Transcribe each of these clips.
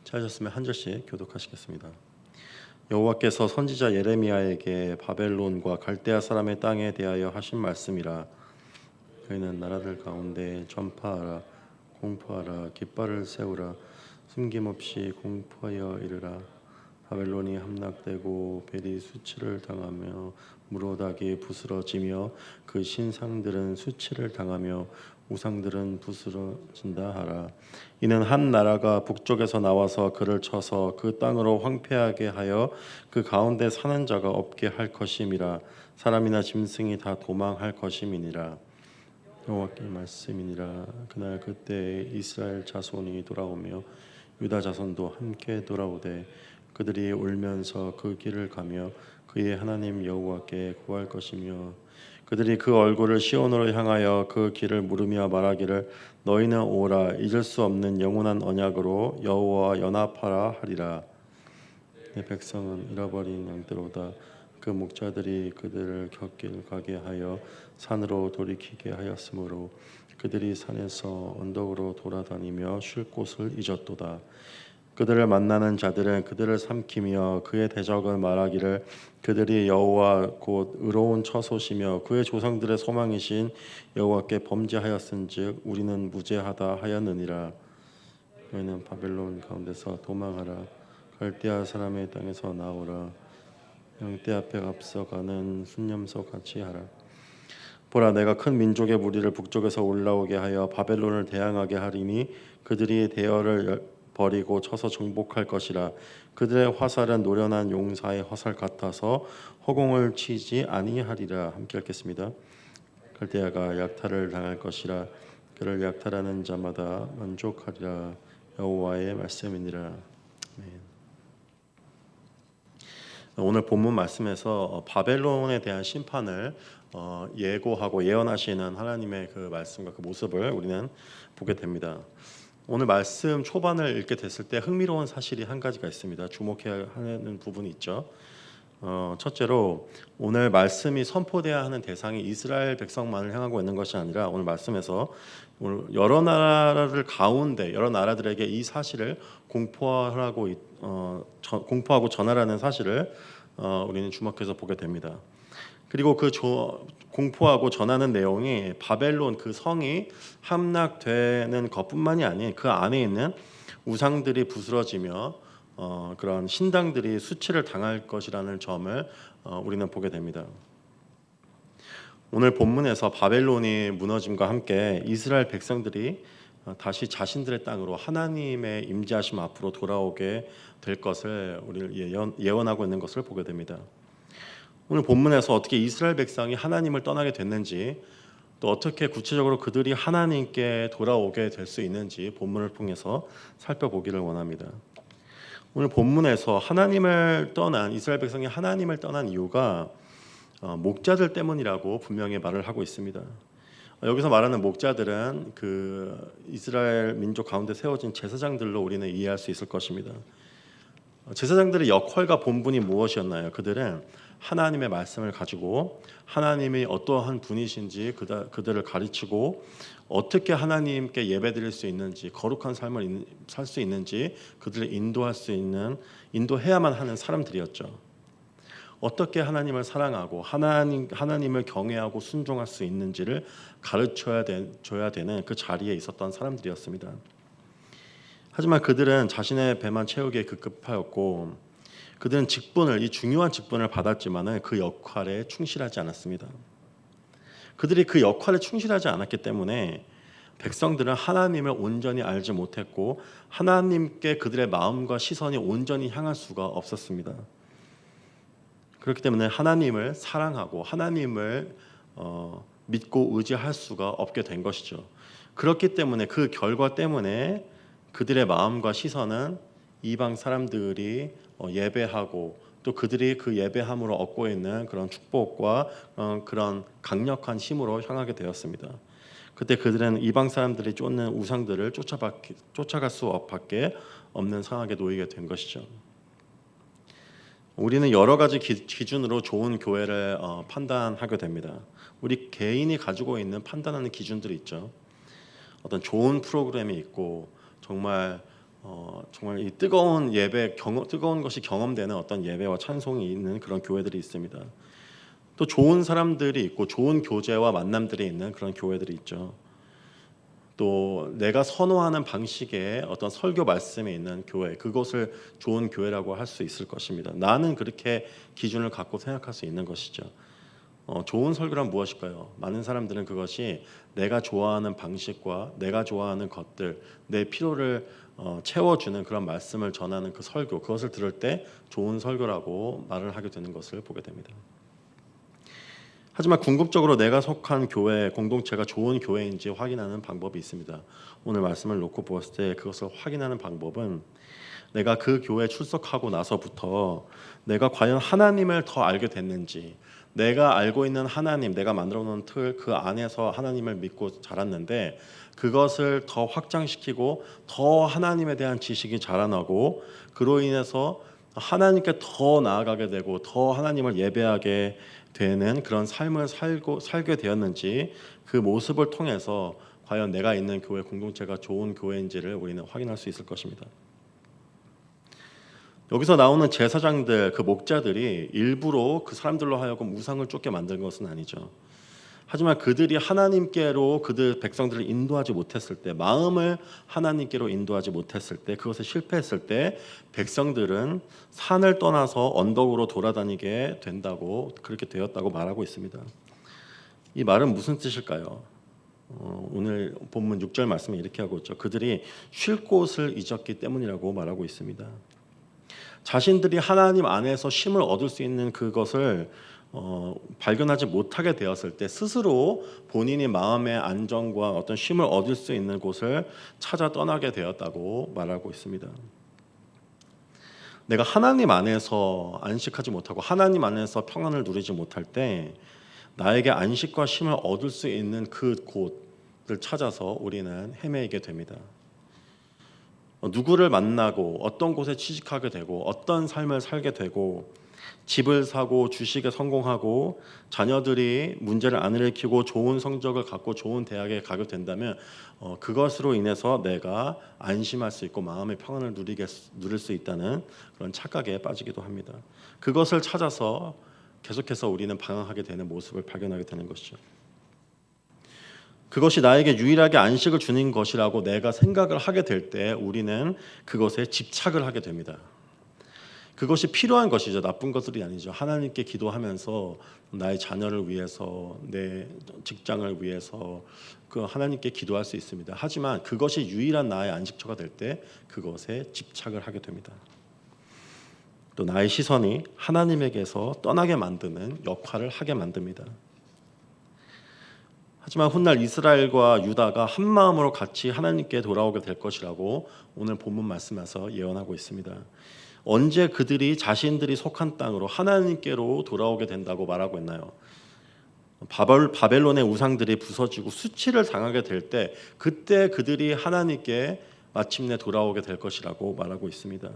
찾으셨으면 한 절씩 교독하시겠습니다. 여호와께서 선지자 예레미야에게 바벨론과 갈대아 사람의 땅에 대하여 하신 말씀이라. 그이는 나라들 가운데 전파하라, 공포하라, 깃발을 세우라, 숨김없이 공포하여 이르라. 바벨론이 함락되고 벨이 수치를 당하며 무로닥이 부스러지며 그 신상들은 수치를 당하며 우상들은 부스러진다 하라. 이는 한 나라가 북쪽에서 나와서 그를 쳐서 그 땅으로 황폐하게 하여 그 가운데 사는 자가 없게 할 것임이라. 사람이나 짐승이 다 도망할 것임이니라. 여호와의 말씀이니라. 그날 그때 이스라엘 자손이 돌아오며 유다 자손도 함께 돌아오되 그들이 울면서 그 길을 가며 그의 하나님 여호와께 구할 것이며 그들이 그 얼굴을 시온으로 향하여 그 길을 물으며 말하기를 너희는 오라 잊을 수 없는 영원한 언약으로 여호와와 연합하라 하리라. 내 백성은 잃어버린 양떼로다. 그 목자들이 그들을 곁길 가게 하여 산으로 돌이키게 하였으므로 그들이 산에서 언덕으로 돌아다니며 쉴 곳을 잊었도다. 그들을 만나는 자들은 그들을 삼키며 그의 대적을 말하기를 그들이 여호와 곧 의로운 처소시며 그의 조상들의 소망이신 여호와께 범죄하였은즉 우리는 무죄하다 하였느니라. 너희는 바벨론 가운데서 도망하라. 갈대아 사람의 땅에서 나오라. 양떼 앞에 앞서가는 순념소 같이 하라. 보라, 내가 큰 민족의 무리를 북쪽에서 올라오게 하여 바벨론을 대항하게 하리니 그들이 대열을 버리고 쳐서 정복할 것이라. 그들의 화살은 노련한 용사의 화살 같아서 허공을 치지 아니하리라. 함께 읽겠습니다. 갈대아가 약탈을 당할 것이라. 그를 약탈하는 자마다 만족하리라. 여호와의 말씀이니라. 아멘. 오늘 본문 말씀에서 바벨론에 대한 심판을 예고하고 예언하시는 하나님의 그 말씀과 그 모습을 우리는 보게 됩니다. 오늘 말씀 초반을 읽게 됐을 때 흥미로운 사실이 한 가지가 있습니다. 주목해야 하는 부분이 있죠. 첫째로 오늘 말씀이 선포돼야 하는 대상이 이스라엘 백성만을 향하고 있는 것이 아니라 오늘 말씀에서 여러 나라들 가운데 여러 나라들에게 이 사실을 공포하고 전하라는 사실을 우리는 주목해서 보게 됩니다. 그리고 그 공포하고 전하는 내용이 바벨론 그 성이 함락되는 것뿐만이 아닌 그 안에 있는 우상들이 부스러지며 그런 신당들이 수치를 당할 것이라는 점을 우리는 보게 됩니다. 오늘 본문에서 바벨론이 무너짐과 함께 이스라엘 백성들이 다시 자신들의 땅으로 하나님의 임재하심 앞으로 돌아오게 될 것을 우리를 예언하고 있는 것을 보게 됩니다. 오늘 본문에서 어떻게 이스라엘 백성이 하나님을 떠나게 됐는지 또 어떻게 구체적으로 그들이 하나님께 돌아오게 될 수 있는지 본문을 통해서 살펴보기를 원합니다. 오늘 본문에서 하나님을 떠난 이스라엘 백성이 하나님을 떠난 이유가 목자들 때문이라고 분명히 말을 하고 있습니다. 여기서 말하는 목자들은 그 이스라엘 민족 가운데 세워진 제사장들로 우리는 이해할 수 있을 것입니다. 제사장들의 역할과 본분이 무엇이었나요? 그들은 하나님의 말씀을 가지고 하나님이 어떠한 분이신지 그들을 가르치고 어떻게 하나님께 예배드릴 수 있는지 거룩한 삶을 살 수 있는지 그들을 인도할 수 있는 인도해야만 하는 사람들이었죠. 어떻게 하나님을 사랑하고 하나님을 경외하고 순종할 수 있는지를 가르쳐야 되는 그 자리에 있었던 사람들이었습니다. 하지만 그들은 자신의 배만 채우기에 급급하였고 그들은 이 중요한 직분을 받았지만 그 역할에 충실하지 않았습니다. 그들이 그 역할에 충실하지 않았기 때문에 백성들은 하나님을 온전히 알지 못했고 하나님께 그들의 마음과 시선이 온전히 향할 수가 없었습니다. 그렇기 때문에 하나님을 사랑하고 하나님을 믿고 의지할 수가 없게 된 것이죠. 그렇기 때문에 그 결과 때문에 그들의 마음과 시선은 이방 사람들이 예배하고 또 그들이 그 예배함으로 얻고 있는 그런 축복과 그런 강력한 힘으로 향하게 되었습니다. 그때 그들은 이방 사람들이 쫓는 우상들을 쫓아갈 수밖에 없는 상황에 놓이게 된 것이죠. 우리는 여러 가지 기준으로 좋은 교회를 판단하게 됩니다. 우리 개인이 가지고 있는 판단하는 기준들이 있죠. 어떤 좋은 프로그램이 있고 정말 정말 이 뜨거운 예배, 뜨거운 것이 경험되는 어떤 예배와 찬송이 있는 그런 교회들이 있습니다. 또 좋은 사람들이 있고 좋은 교제와 만남들이 있는 그런 교회들이 있죠. 또 내가 선호하는 방식의 어떤 설교 말씀이 있는 교회, 그것을 좋은 교회라고 할 수 있을 것입니다. 나는 그렇게 기준을 갖고 생각할 수 있는 것이죠. 좋은 설교란 무엇일까요? 많은 사람들은 그것이 내가 좋아하는 방식과 내가 좋아하는 것들, 내 필요를 채워주는 그런 말씀을 전하는 그 설교, 그것을 들을 때 좋은 설교라고 말을 하게 되는 것을 보게 됩니다. 하지만 궁극적으로 내가 속한 교회, 공동체가 좋은 교회인지 확인하는 방법이 있습니다. 오늘 말씀을 놓고 보았을 때 그것을 확인하는 방법은 내가 그 교회에 출석하고 나서부터 내가 과연 하나님을 더 알게 됐는지, 내가 알고 있는 하나님, 내가 만들어 놓은 틀, 그 안에서 하나님을 믿고 자랐는데 그것을 더 확장시키고 더 하나님에 대한 지식이 자라나고 그로 인해서 하나님께 더 나아가게 되고 더 하나님을 예배하게 되는 그런 삶을 살게 되었는지, 그 모습을 통해서 과연 내가 있는 교회 공동체가 좋은 교회인지를 우리는 확인할 수 있을 것입니다. 여기서 나오는 제사장들, 그 목자들이 일부러 그 사람들로 하여금 우상을 쫓게 만든 것은 아니죠. 하지만 그들이 하나님께로 그들 백성들을 인도하지 못했을 때, 마음을 하나님께로 인도하지 못했을 때, 그것에 실패했을 때 백성들은 산을 떠나서 언덕으로 돌아다니게 된다고, 그렇게 되었다고 말하고 있습니다. 이 말은 무슨 뜻일까요? 오늘 본문 6절 말씀에 이렇게 하고 있죠. 그들이 쉴 곳을 잊었기 때문이라고 말하고 있습니다. 자신들이 하나님 안에서 쉼을 얻을 수 있는 그것을 발견하지 못하게 되었을 때 스스로 본인이 마음의 안정과 어떤 쉼을 얻을 수 있는 곳을 찾아 떠나게 되었다고 말하고 있습니다. 내가 하나님 안에서 안식하지 못하고 하나님 안에서 평안을 누리지 못할 때 나에게 안식과 쉼을 얻을 수 있는 그 곳을 찾아서 우리는 헤매게 됩니다. 누구를 만나고 어떤 곳에 취직하게 되고 어떤 삶을 살게 되고 집을 사고 주식에 성공하고 자녀들이 문제를 안 일으키고 좋은 성적을 갖고 좋은 대학에 가게 된다면 그것으로 인해서 내가 안심할 수 있고 마음의 평안을 누릴 수 있다는 그런 착각에 빠지기도 합니다. 그것을 찾아서 계속해서 우리는 방황하게 되는 모습을 발견하게 되는 것이죠. 그것이 나에게 유일하게 안식을 주는 것이라고 내가 생각을 하게 될 때 우리는 그것에 집착을 하게 됩니다. 그것이 필요한 것이죠. 나쁜 것들이 아니죠. 하나님께 기도하면서 나의 자녀를 위해서, 내 직장을 위해서 그 하나님께 기도할 수 있습니다. 하지만 그것이 유일한 나의 안식처가 될 때 그것에 집착을 하게 됩니다. 또 나의 시선이 하나님에게서 떠나게 만드는 역할을 하게 만듭니다. 하지만 훗날 이스라엘과 유다가 한 마음으로 같이 하나님께 돌아오게 될 것이라고 오늘 본문 말씀에서 예언하고 있습니다. 언제 그들이 자신들이 속한 땅으로 하나님께로 돌아오게 된다고 말하고 있나요? 바벨론의 우상들이 부서지고 수치를 당하게 될 때 그때 그들이 하나님께 마침내 돌아오게 될 것이라고 말하고 있습니다.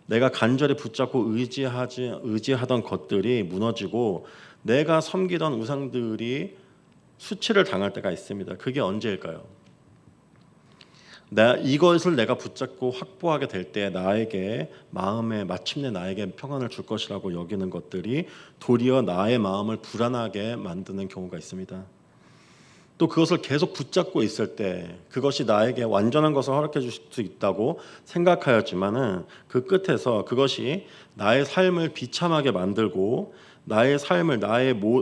내가 간절히 붙잡고 의지하던 것들이 무너지고 내가 섬기던 우상들이 수치를 당할 때가 있습니다. 그게 언제일까요? 이것을 내가 붙잡고 확보하게 될 때 나에게 마음에 마침내 나에게 평안을 줄 것이라고 여기는 것들이 도리어 나의 마음을 불안하게 만드는 경우가 있습니다. 또 그것을 계속 붙잡고 있을 때 그것이 나에게 완전한 것을 허락해 줄 수 있다고 생각하였지만은 그 끝에서 그것이 나의 삶을 비참하게 만들고 나의 삶을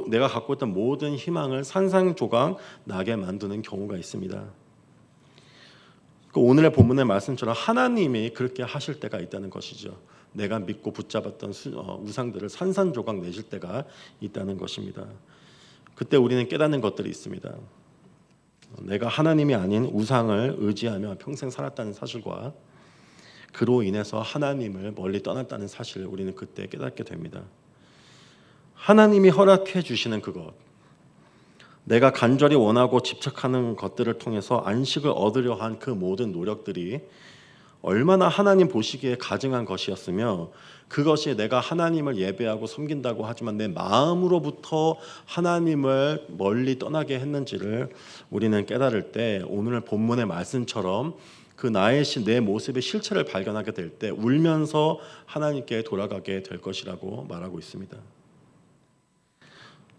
내가 갖고 있던 모든 희망을 산산조각 나게 만드는 경우가 있습니다. 오늘의 본문의 말씀처럼 하나님이 그렇게 하실 때가 있다는 것이죠. 내가 믿고 붙잡았던 우상들을 산산조각 내실 때가 있다는 것입니다. 그때 우리는 깨닫는 것들이 있습니다. 내가 하나님이 아닌 우상을 의지하며 평생 살았다는 사실과 그로 인해서 하나님을 멀리 떠났다는 사실을 우리는 그때 깨닫게 됩니다. 하나님이 허락해 주시는 그것, 내가 간절히 원하고 집착하는 것들을 통해서 안식을 얻으려 한 그 모든 노력들이 얼마나 하나님 보시기에 가증한 것이었으며 그것이 내가 하나님을 예배하고 섬긴다고 하지만 내 마음으로부터 하나님을 멀리 떠나게 했는지를 우리는 깨달을 때 오늘 본문의 말씀처럼 그 내 모습의 실체를 발견하게 될 때 울면서 하나님께 돌아가게 될 것이라고 말하고 있습니다.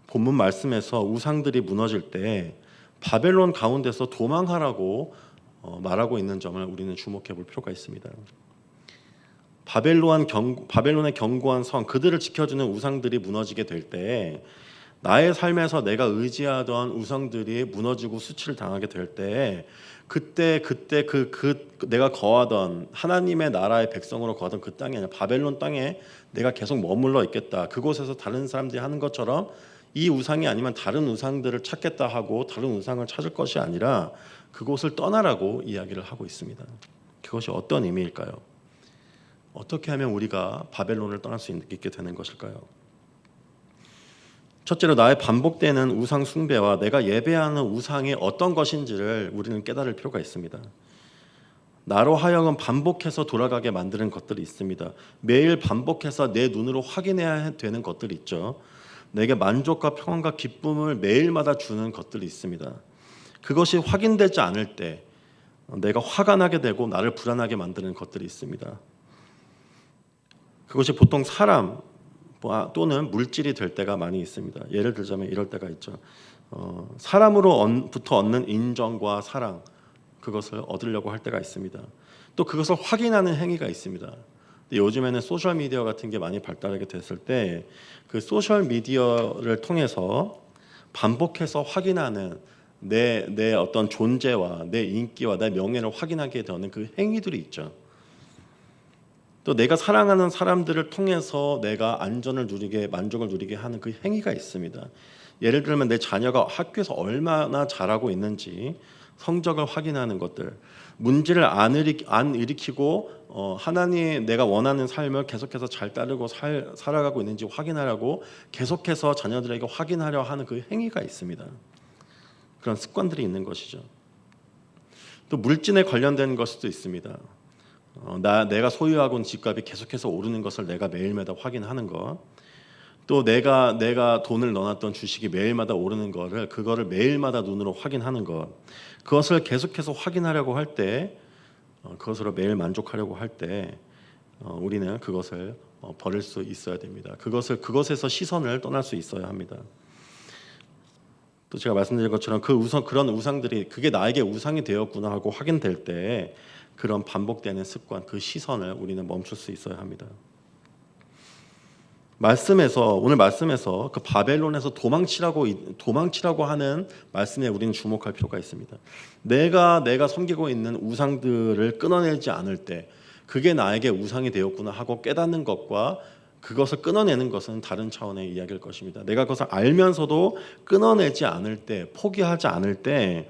본문 말씀에서 우상들이 무너질 때 바벨론 가운데서 도망하라고 말하고 있는 점을 우리는 주목해 볼 필요가 있습니다. 바벨론의 견고한 성, 그들을 지켜주는 우상들이 무너지게 될 때 나의 삶에서 내가 의지하던 우상들이 무너지고 수치를 당하게 될 때 그때 내가 거하던 하나님의 나라의 백성으로 거하던 그 땅이 아니라 바벨론 땅에 내가 계속 머물러 있겠다. 그곳에서 다른 사람들이 하는 것처럼 이 우상이 아니면 다른 우상들을 찾겠다 하고 다른 우상을 찾을 것이 아니라 그곳을 떠나라고 이야기를 하고 있습니다. 그것이 어떤 의미일까요? 어떻게 하면 우리가 바벨론을 떠날 수 있게 되는 것일까요? 첫째로 나의 반복되는 우상 숭배와 내가 예배하는 우상이 어떤 것인지를 우리는 깨달을 필요가 있습니다. 나로 하여금 반복해서 돌아가게 만드는 것들이 있습니다. 매일 반복해서 내 눈으로 확인해야 되는 것들이 있죠. 내게 만족과 평안과 기쁨을 매일마다 주는 것들이 있습니다. 그것이 확인되지 않을 때 내가 화가 나게 되고 나를 불안하게 만드는 것들이 있습니다. 그것이 보통 사람 또는 물질이 될 때가 많이 있습니다. 예를 들자면 이럴 때가 있죠. 사람으로부터 얻는 인정과 사랑, 그것을 얻으려고 할 때가 있습니다. 또 그것을 확인하는 행위가 있습니다. 요즘에는 소셜 미디어 같은 게 많이 발달하게 됐을 때 그 소셜 미디어를 통해서 반복해서 확인하는 내 어떤 존재와 내 인기와 내 명예를 확인하게 되는 그 행위들이 있죠. 또 내가 사랑하는 사람들을 통해서 내가 안전을 누리게, 만족을 누리게 하는 그 행위가 있습니다. 예를 들면 내 자녀가 학교에서 얼마나 잘하고 있는지 성적을 확인하는 것들, 문제를 안 일으키고 하나님 내가 원하는 삶을 계속해서 잘 따르고 살아가고 있는지 확인하려고 계속해서 자녀들에게 확인하려 하는 그 행위가 있습니다. 그런 습관들이 있는 것이죠. 또 물질에 관련된 것도 있습니다. 내가 소유하고 있는 집값이 계속해서 오르는 것을 내가 매일마다 확인하는 것, 또 내가 돈을 넣어놨던 주식이 매일마다 오르는 그거를 매일마다 눈으로 확인하는 것, 그것을 계속해서 확인하려고 할 때, 그것으로 매일 만족하려고 할 때 우리는 그것을 버릴 수 있어야 됩니다. 그것에서 시선을 떠날 수 있어야 합니다. 또 제가 말씀드린 것처럼 그런 우상들이 그게 나에게 우상이 되었구나 하고 확인될 때 그런 반복되는 습관, 그 시선을 우리는 멈출 수 있어야 합니다. 오늘 말씀에서 그 바벨론에서 도망치라고 하는 말씀에 우리는 주목할 필요가 있습니다. 내가 섬기고 있는 우상들을 끊어내지 않을 때 그게 나에게 우상이 되었구나 하고 깨닫는 것과 그것을 끊어내는 것은 다른 차원의 이야기일 것입니다. 내가 그것을 알면서도 끊어내지 않을 때, 포기하지 않을 때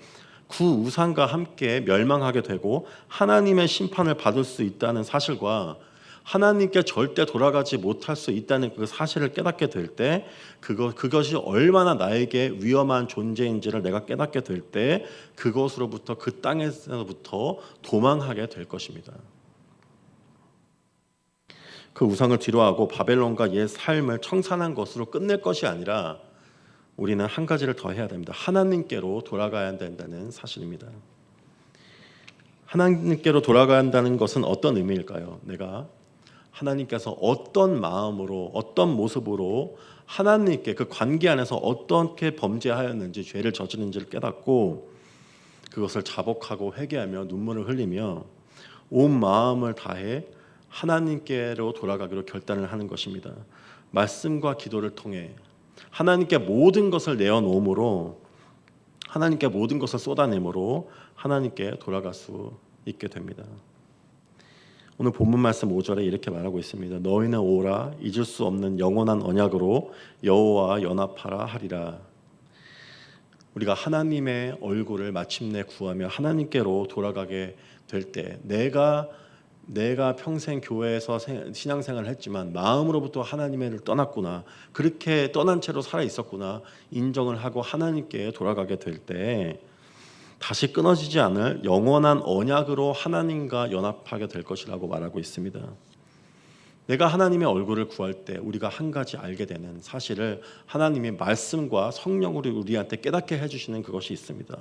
그 우상과 함께 멸망하게 되고 하나님의 심판을 받을 수 있다는 사실과 하나님께 절대 돌아가지 못할 수 있다는 그 사실을 깨닫게 될 때 그것이 얼마나 나에게 위험한 존재인지를 내가 깨닫게 될 때 그것으로부터 그 땅에서부터 도망하게 될 것입니다. 그 우상을 뒤로하고 바벨론과 옛 삶을 청산한 것으로 끝낼 것이 아니라 우리는 한 가지를 더 해야 됩니다. 하나님께로 돌아가야 된다는 사실입니다. 하나님께로 돌아가야 한다는 것은 어떤 의미일까요? 내가 하나님께서 어떤 마음으로 어떤 모습으로 하나님께 그 관계 안에서 어떻게 범죄하였는지 죄를 저지른지를 깨닫고 그것을 자복하고 회개하며 눈물을 흘리며 온 마음을 다해 하나님께로 돌아가기로 결단을 하는 것입니다. 말씀과 기도를 통해 하나님께 모든 것을 내어놓음으로 하나님께 모든 것을 쏟아내므로 하나님께 돌아갈 수 있게 됩니다. 오늘 본문 말씀 5절에 이렇게 말하고 있습니다. 너희는 오라 잊을 수 없는 영원한 언약으로 여호와와 연합하라 하리라. 우리가 하나님의 얼굴을 마침내 구하며 하나님께로 돌아가게 될 때 내가 평생 교회에서 신앙생활을 했지만 마음으로부터 하나님을 떠났구나, 그렇게 떠난 채로 살아 있었구나 인정을 하고 하나님께 돌아가게 될 때 다시 끊어지지 않을 영원한 언약으로 하나님과 연합하게 될 것이라고 말하고 있습니다. 내가 하나님의 얼굴을 구할 때 우리가 한 가지 알게 되는 사실을 하나님의 말씀과 성령으로 우리한테 깨닫게 해주시는 그것이 있습니다.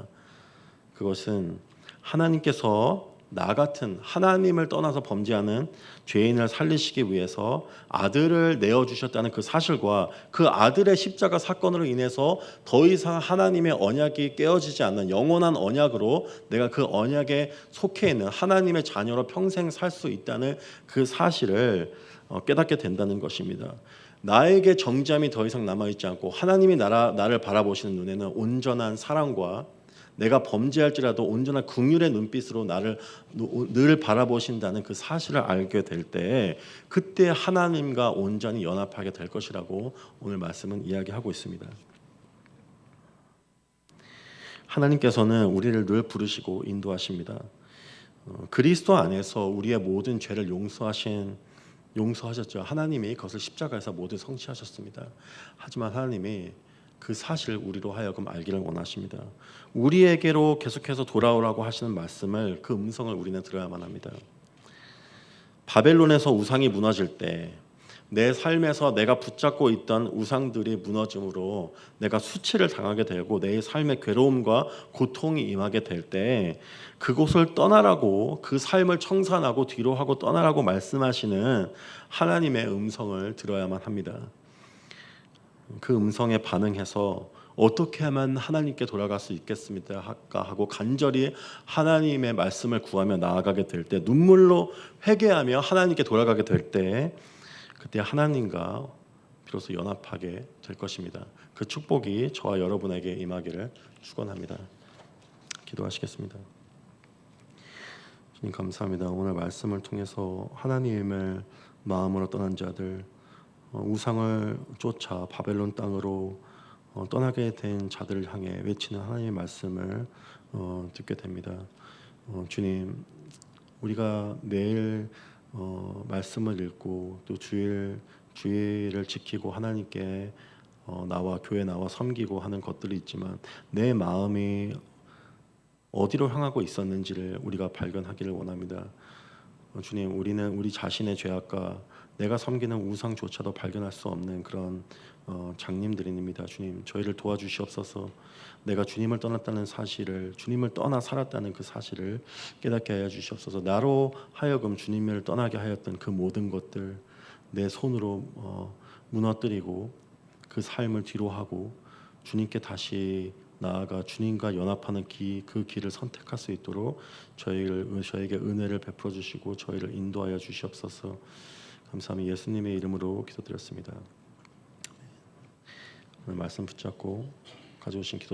그것은 하나님께서 나 같은 하나님을 떠나서 범죄하는 죄인을 살리시기 위해서 아들을 내어주셨다는 그 사실과 그 아들의 십자가 사건으로 인해서 더 이상 하나님의 언약이 깨어지지 않는 영원한 언약으로 내가 그 언약에 속해 있는 하나님의 자녀로 평생 살 수 있다는 그 사실을 깨닫게 된다는 것입니다. 나에게 정죄함이 더 이상 남아있지 않고 하나님이 나를 바라보시는 눈에는 온전한 사랑과 내가 범죄할지라도 온전한 긍휼의 눈빛으로 나를 늘 바라보신다는 그 사실을 알게 될 때 그때 하나님과 온전히 연합하게 될 것이라고 오늘 말씀은 이야기하고 있습니다. 하나님께서는 우리를 늘 부르시고 인도하십니다. 그리스도 안에서 우리의 모든 죄를 용서하셨죠. 하나님이 그것을 십자가에서 모두 성취하셨습니다. 하지만 하나님이 그 사실을 우리로 하여금 알기를 원하십니다. 우리에게로 계속해서 돌아오라고 하시는 말씀을 그 음성을 우리는 들어야만 합니다. 바벨론에서 우상이 무너질 때 내 삶에서 내가 붙잡고 있던 우상들이 무너짐으로 내가 수치를 당하게 되고 내 삶의 괴로움과 고통이 임하게 될 때 그곳을 떠나라고 그 삶을 청산하고 뒤로 하고 떠나라고 말씀하시는 하나님의 음성을 들어야만 합니다. 그 음성에 반응해서 어떻게 하면 하나님께 돌아갈 수 있겠습니까? 하고 간절히 하나님의 말씀을 구하며 나아가게 될 때 눈물로 회개하며 하나님께 돌아가게 될 때 그때 하나님과 비로소 연합하게 될 것입니다. 그 축복이 저와 여러분에게 임하기를 축원합니다. 기도하시겠습니다. 주님 감사합니다. 오늘 말씀을 통해서 하나님을 마음으로 떠난 자들 우상을 쫓아 바벨론 땅으로 떠나게 된 자들을 향해 외치는 하나님의 말씀을 듣게 됩니다. 주님, 우리가 매일 말씀을 읽고 또 주일을 지키고 하나님께 나와 교회 나와 섬기고 하는 것들이 있지만 내 마음이 어디로 향하고 있었는지를 우리가 발견하기를 원합니다. 주님, 우리는 우리 자신의 죄악과 내가 섬기는 우상조차도 발견할 수 없는 그런 장님들입니다. 주님, 저희를 도와주시옵소서. 내가 주님을 떠났다는 사실을, 주님을 떠나 살았다는 그 사실을 깨닫게 하여 주시옵소서. 나로 하여금 주님을 떠나게 하였던 그 모든 것들 내 손으로 무너뜨리고 그 삶을 뒤로하고 주님께 다시 나아가 주님과 연합하는 그 길을 선택할 수 있도록 저에게 은혜를 베풀어 주시고 저희를 인도하여 주시옵소서. 감사합니다. 예수님의 이름으로 기도드렸습니다. 오늘 말씀 붙잡고 가져오신 기도